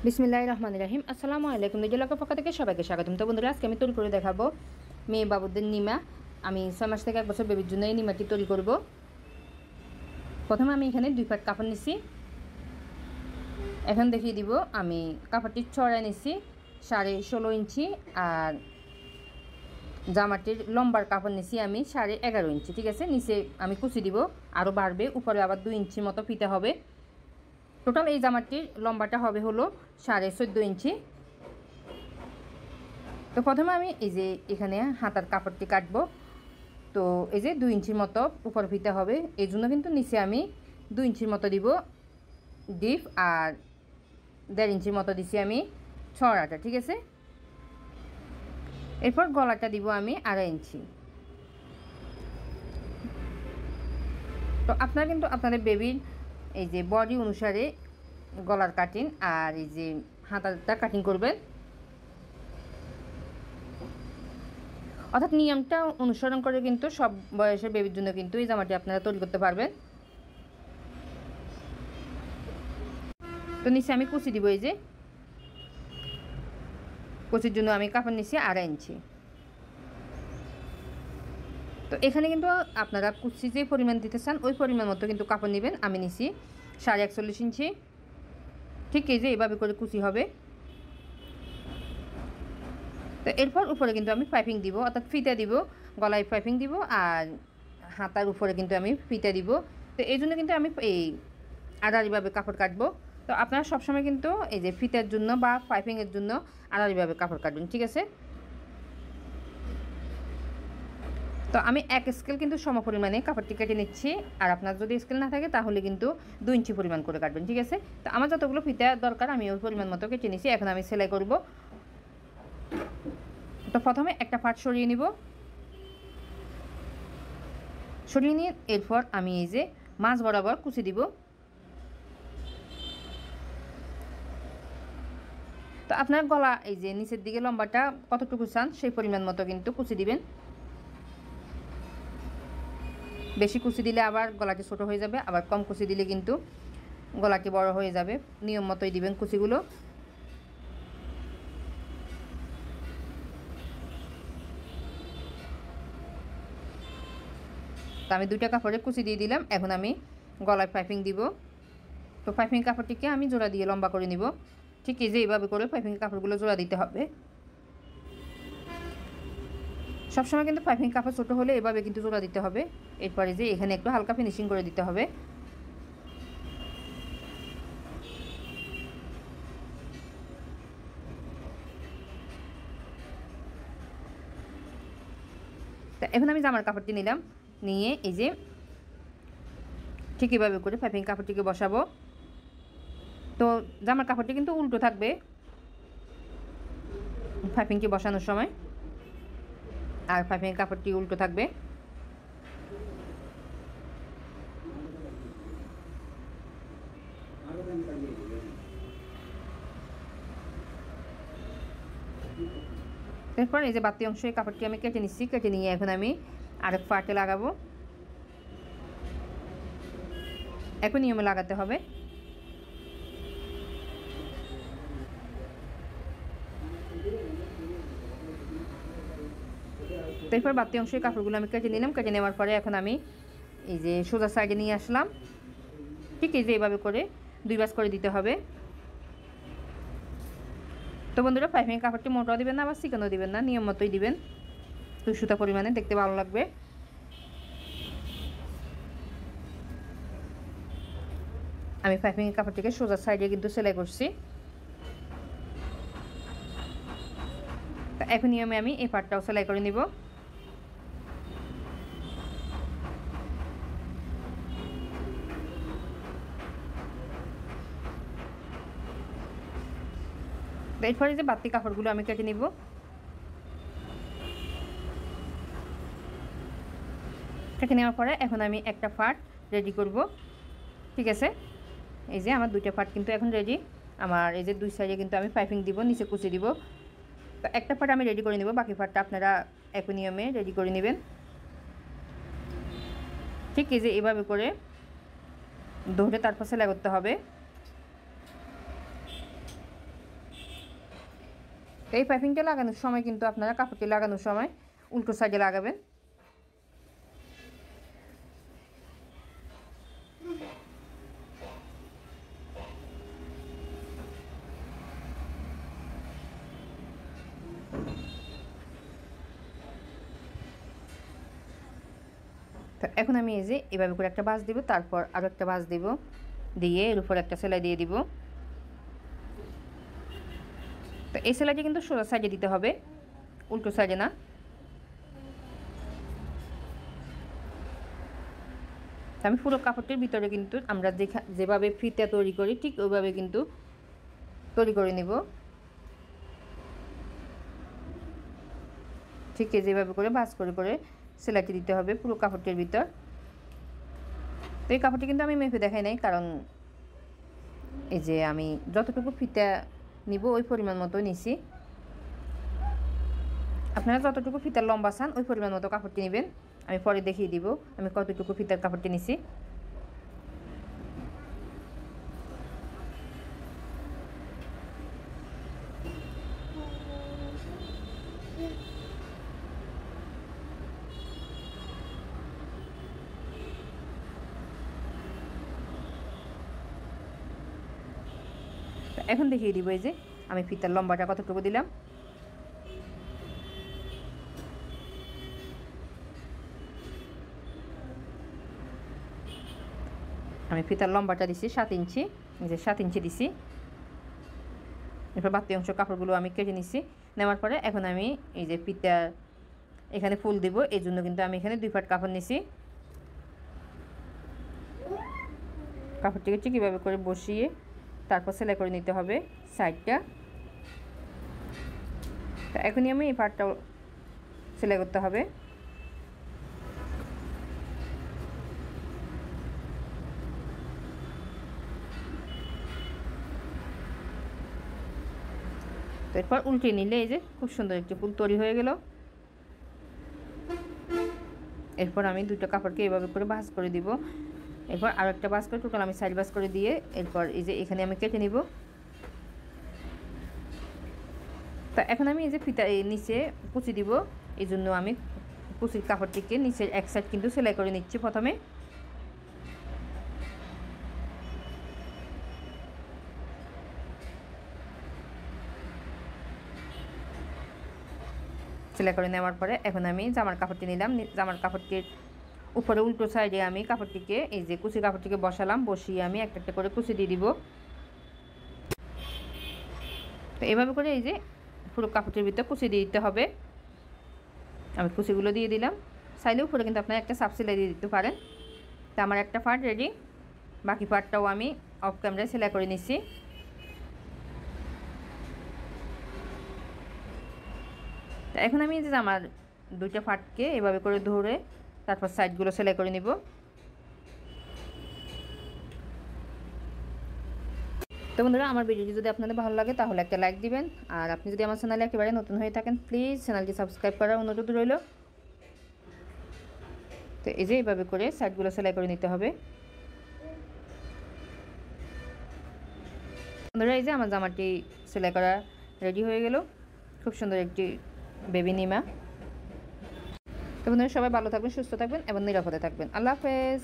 বিসমিল্লাহির রহমানির রহিম। আসসালামু আলাইকুম। নিজের পক্ষ থেকে সবাইকে স্বাগতম। তো বন্ধুরা, আজকে আমি তৈরি করে দেখাবো মেয়ে বাবুদের নিমা। আমি 6 মাস থেকে 1 বছর বেবির জন্য এই নিমাটি তৈরি করব। প্রথমে আমি এখানে 2 পাট কাপড় নিছি। এখন দেখিয়ে দিব আমি কাপড়টি চড়াই নিছি 16.5 ইঞ্চি, আর জামাটির লম্বার কাপড় নিছি আমি 11.5 ইঞ্চি। ঠিক আছে, নিচে আমি কুচি দিব, আরও বাড়বে, উপরে আবার 2 ইঞ্চি মতো ফিতে হবে। টোটাল এই জামাটির লম্বাটা হবে হলো 14.5 ইঞ্চি। তো প্রথমে আমি এই যে এখানে হাতার কাপড়টি কাটবো। তো এই যে 2 ইঞ্চির মতো উপর ফিতে হবে, এই জন্য কিন্তু নিচে আমি 2 ইঞ্চির মতো দিব ডিপ, আর 1.5 ইঞ্চির মতো দিছি আমি ছড়াটা। ঠিক আছে, এরপর গলাটা দিব আমি 2.5 ইঞ্চি। তো আপনারা কিন্তু আপনাদের বেবির এই যে বডি অনুসারে গলার কাটিং আর এই যে হাতাটা কাটিং করবেন, অর্থাৎ নিয়মটা অনুসরণ করে কিন্তু সব বয়সের বেবির জন্য কিন্তু এই জামাটি আপনারা তৈরি করতে পারবেন। তো নিচে আমি কুচি দিব, এই যে কুচির জন্য আমি কাপড় নিচ্ছি 2.5 ইঞ্চি। তো এখানে কিন্তু আপনারা কুচি যে পরিমাণ দিতে চান ওই পরিমাণ মতো কিন্তু কাপড় নেবেন। আমি নিছি 41.5 ইঞ্চি। ঠিক এই যে এভাবে করে কুচি হবে। তো এরপর উপরে কিন্তু আমি পাইপিং দিব, অর্থাৎ ফিতা দিব, গলায় পাইপিং দিব, আর হাতার উপরে কিন্তু আমি ফিতা দিব। তো এই জন্য কিন্তু আমি এই আড়াআড়িভাবে কাপড় কাটবো। তো আপনারা সবসময় কিন্তু এই যে ফিতার জন্য বা পাইপিংয়ের জন্য আড়াআড়িভাবে কাপড় কাটবেন। ঠিক আছে, তো আমি 1 স্কেল কিন্তু সম পরিমাণে কাপড়টি কেটে নিচ্ছি, আর আপনার যদি স্কেল না থাকে তাহলে কিন্তু 2 ইঞ্চি পরিমাণ করে কাটবেন। ঠিক আছে, তো আমার যতগুলো ফিতা দরকার আমি ওই পরিমাণ মতো কেটে নিচ্ছি। এখন আমি সেলাই করব। তো প্রথমে একটা পার্ট সরিয়ে নিব, সরিয়ে নিয়ে এরপর আমি এই যে মাঝ বরাবর কুচি দিব। তো আপনার গলা এই যে নিচের দিকে লম্বাটা কতটুকু চান সেই পরিমাণ মতো কিন্তু কুচি দিবেন। বেশি কুচি দিলে আবার গলাটি ছোট হয়ে যাবে, আবার কম কুচি দিলে কিন্তু গলাটি বড় হয়ে যাবে। নিয়ম মতোই দিবেন কুচিগুলো। তো আমি 2টা কাপড়ে কুচি দিয়ে দিলাম। এখন আমি গলায় পাইপিং দিব। তো পাইপিং কাপড়টিকে আমি জোড়া দিয়ে লম্বা করে নিব। ঠিক এই যে এইভাবে করে পাইপিং কাপড়গুলো জোড়া দিতে হবে। সবসময় কিন্তু পাইপিং কাপড় ছোটো হলে এভাবে কিন্তু জোড়া দিতে হবে। এরপরে যে এখানে একটু হালকা ফিনিশিং করে দিতে হবে। তা এখন আমি জামার কাপড়টি নিলাম, নিয়ে এই যে ঠিক এভাবে করে পাইপিং কাপড়টিকে বসাবো। তো জামার কাপড়টি কিন্তু উল্টো থাকবে পাইপিংটি বসানোর সময়, আর পাইপিং কাপড়টি উল্টো থাকবে। এরপর এই যে বাড়তি অংশ এই কাপড়টি আমি কেটে নিচ্ছি। কেটে নিয়ে এখন আমি আরেক পার্টে লাগাবো। একই নিয়মে লাগাতে হবে। তো এরপর বাড়তি অংশ এই কাপড়গুলো আমি কেটে নিলাম। কেটে নেওয়ার পরে এখন আমি এই যে সোজা সাইডে নিয়ে আসলাম। ঠিক এই যে এইভাবে করে 2 ভাঁজ করে দিতে হবে। তো বন্ধুরা, পাইপিং কাপড়টি মোটাও দিবেন না আবার চিকনও দিবেন না, নিয়ম মতোই দিবেন, 2 সুতা পরিমাণে, দেখতে ভালো লাগবে। আমি পাইপিং কাপড়টিকে সোজা সাইডে কিন্তু সেলাই করছি। তো এখন নিয়মে আমি এই পার্টটাও সেলাই করে নিব। এরপরে যে বাড়তি কাপড়গুলো আমি কেটে নিব। কেটে নেওয়ার পরে এখন আমি একটা পার্ট রেডি করব। ঠিক আছে, এই যে আমার 2টা পার্ট কিন্তু এখন রেডি। আমার এই যে 2 সাইডে কিন্তু আমি পাইপিং দিব, নিচে কুচি দিব। তো একটা পার্ট আমি রেডি করে নিব, বাকি পার্টটা আপনারা একই নিয়মে রেডি করে নেবেন। ঠিক এই যে এভাবে করে ধরে তারপর সেলাই করতে হবে। তো এই পাইপিংটা লাগানোর সময় কিন্তু আপনারা কাপড়টি লাগানোর সময় উল্টো সাইডে লাগাবেন। তো এখন আমি এই যে এভাবে করে একটা বাঁশ দিব, তারপর আরও একটা বাঁশ দিব, দিয়ে এর উপর একটা সেলাই দিয়ে দিব। তো এই সেলাইটা কিন্তু সোজা সাইডে দিতে হবে, উল্টো সাইডে না। আমি পুরো কাপড়টির ভিতরে কিন্তু আমরা যেভাবে ফিতা তৈরি করি ঠিক ওইভাবে কিন্তু তৈরি করে নিব। ঠিক যেভাবে করে ভাঁজ করে করে সেলাইটি দিতে হবে পুরো কাপড়টির ভিতর। তো এই কাপড়টি কিন্তু আমি মেপে দেখাই নাই, কারণ এই যে আমি যতটুকু ফিতা নিব ওই পরিমাণ মতো নিছি। আপনারা যতটুকু ফিতার লম্বা চান ওই পরিমাণ মতো কাপড়টি নেবেন। আমি পরে দেখিয়ে দিব আমি কতটুকু ফিতার কাপড়টি নিছি। এখন দেখিয়ে দিব এই যে আমি ফিতার লম্বাটা কতটুকু দিলাম। আমি ফিতার লম্বাটা দিছি 7 ইঞ্চি, এই যে 7 ইঞ্চি দিছি। এরপর বাড়তি অংশ কাপড়গুলো আমি কেটে নিছি। নেওয়ার পরে এখন আমি এই যে ফিতার এখানে ফুল দিব, এই জন্য কিন্তু আমি এখানে 2 পাট কাপড় নিছি। কাপড়টিকে ঠিক কীভাবে করে বসিয়ে তারপর সেলাই করে নিতে হবে সাইডটা। তো এখনই আমি এই পাটটাও সেলাই করতে হবে। তো এরপর উল্টে নিলে এই যে খুব সুন্দর একটি ফুল তৈরি হয়ে গেল। এরপর আমি 2টা কাপড়কে এভাবে করে ভাঁজ করে দিব। এরপর আরও একটা ভাঁজ করে টোটাল আমি সাইড ভাঁজ করে দিয়ে এরপর এই যে এখানে আমি কেটে নিব। তা এখন আমি এই যে ফিতা এই নিচে কুচি দিব, এই জন্য আমি কুচির কাপড়টিকে নিচের এক সাইড কিন্তু সেলাই করে নিচ্ছি প্রথমে। সেলাই করে নেওয়ার পরে এখন আমি জামার কাপড়টি নিলাম। জামার কাপড়টির উপরে উল্টো সাইডে আমি কাপড়টিকে এই যে কুচি কাপড়টিকে বসালাম, বসিয়ে আমি একটা একটা করে কুচি দিয়ে দিব। তো এভাবে করে এই যে পুরো কাপড়টির ভিতরে কুচি দিয়ে দিতে হবে। আমি কুচিগুলো দিয়ে দিলাম। চাইলে উপরে কিন্তু আপনারা একটা সাপ সেলাই দিয়ে দিতে পারেন। তো আমার একটা পার্ট রেডি, বাকি পার্টটাও আমি অফ ক্যামেরায় সেলাই করে নিচ্ছি। তো এখন আমি যে আমার 2টা পার্টকে এভাবে করে ধরে তারপর সাইডগুলো সেলাই করে নিব। তো বন্ধুরা, আমার ভিডিওটি যদি আপনাদের ভালো লাগে তাহলে একটা লাইক দিবেন, আর আপনি যদি আমার চ্যানেলে একেবারে নতুন হয়ে থাকেন প্লিজ চ্যানেলটি সাবস্ক্রাইব করার অনুরোধ রইল। তো এই যে এইভাবে করে সাইডগুলো সেলাই করে নিতে হবে। বন্ধুরা, এই যে আমার জামাটি সেলাই করা রেডি হয়ে গেল। খুব সুন্দর একটি বেবি নিমা। তো বন্ধুরা, সবাই ভালো থাকবেন, সুস্থ থাকবেন এবং নিরাপদে থাকবেন। আল্লাহ হাফেজ।